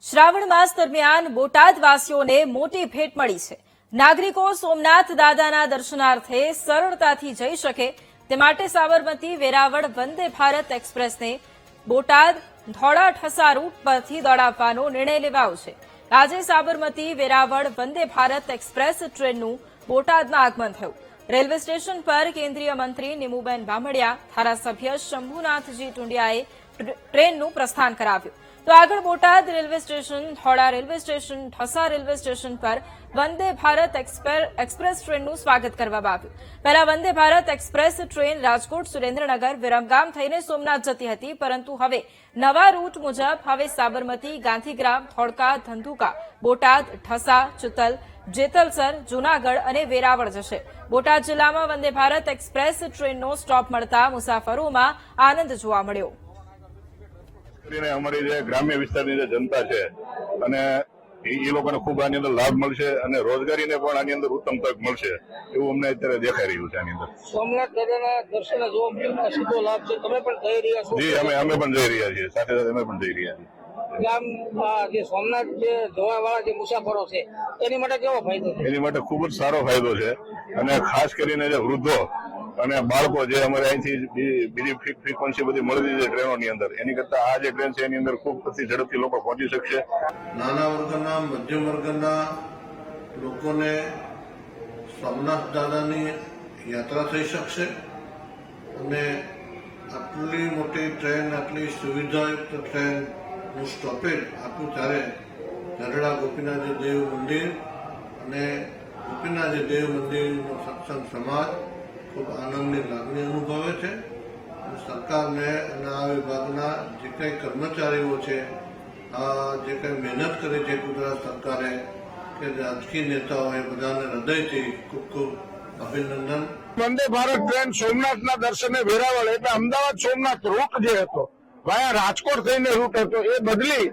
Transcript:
શ્રાવણ માસ દરમિયાન બોટાદવાસીઓને મોટી ભેટ મળી છે। નાગરિકો સોમનાથ દાદાના દર્શનાર્થે સરળતાથી જઈ શકે તે માટે સાબરમતી વેરાવળ વંદે ભારત એક્સપ્રેસને બોટાદ ધોળા ઠસા રૂટ પરથી દોડાવવાનો નિર્ણય લેવાયો છે। આજે સાબરમતી વેરાવળ વંદે ભારત એક્સપ્રેસ ટ્રેનનું બોટાદમાં આગમન થયું। રેલવે સ્ટેશન પર કેન્દ્રીય મંત્રી નિમુબેન બામડિયા, ધારાસભ્ય શંભુનાથજી ટુંડિયાએ ટ્રેનનું પ્રસ્થાન કરાવ્યું। તો આગળ બોટાદ રેલવે સ્ટેશન, ધોળા રેલવે સ્ટેશન, ઠસા રેલવે સ્ટેશન પર વંદે ભારત એક્સપ્રેસ ટ્રેનનું સ્વાગત કરવામાં આવ્યું। પહેલા વંદે ભારત એક્સપ્રેસ ટ્રેન રાજકોટ, સુરેન્દ્રનગર, વિરમગામ થઈને સોમનાથ જતી હતી, પરંતુ હવે નવા રૂટ મુજબ હવે સાબરમતી, ગાંધીગ્રામ, ધોળકા, ધંધુકા, બોટાદ, ઠસા, ચુતલ, જેતલસર, જૂનાગઢ અને વેરાવળ જશે। બોટાદ જિલ્લામાં વંદે ભારત એક્સપ્રેસ ટ્રેનનો સ્ટોપ મળતા મુસાફરોમાં આનંદ જોવા મળ્યો। અમારી જે ગ્રામ્ય વિસ્તારની જે જનતા છે અને એ લોકોને ખૂબ આની અંદર લાભ મળશે અને રોજગારીને પણ આની અંદર ઉત્તમ તક મળશે એવું અમને અત્યારે દેખાઈ રહ્યું છે। આની અંદર સોમનાથ દાદાના દર્શન જોવા સીધો લાભ છે, તમે પણ જઈ રહ્યા છો? જી, અમે પણ જઈ રહ્યા છીએ, સાથે સાથે અમે પણ જઈ રહ્યા છીએ। આમ જે સોમનાથ જે જોવા વાળા જે મુસાફરો છે એની માટે કેવો ફાયદો છે? એની માટે ખૂબ જ સારો ફાયદો છે અને ખાસ કરીને જે વૃદ્ધો અને બાળકો જે અમારે અહીંથી બીજી ફ્રીક્વન્સી બધી મળતી છે ટ્રેનોની અંદર, એની કરતા આ જે ટ્રેન છે એની અંદર ખૂબ ઝડપથી લોકો પહોંચી શકશે। નાના વર્ગના, મધ્યમ વર્ગના લોકોને સોમનાથ દાદાની યાત્રા થઈ શકશે અને આટલી મોટી ટ્રેન, આટલી સુવિધાયુક્ત ટ્રેનનું સ્ટોપેજ આપ્યું ત્યારે ગઢડા ગોપીનાથ દેવ મંદિર અને ગોપીનાથ દેવ મંદિરનો સત્સંગ સમાજ ખૂબ આનંદની લાગણી અનુભવે છે। સરકારને અને આ વિભાગના જે કંઈ કર્મચારીઓ છે, જે કંઈ મહેનત કરી છે ગુજરાત સરકારે કે રાજકીય નેતાઓએ, બધાને હૃદયથી ખૂબ ખૂબ અભિનંદન। વંદે ભારત ટ્રેન સોમનાથના દર્શને વેરાવળ એટલે અમદાવાદ સોમનાથ રૂટ જે હતો વાયા રાજકોટ થઈને રૂટ હતો એ બદલી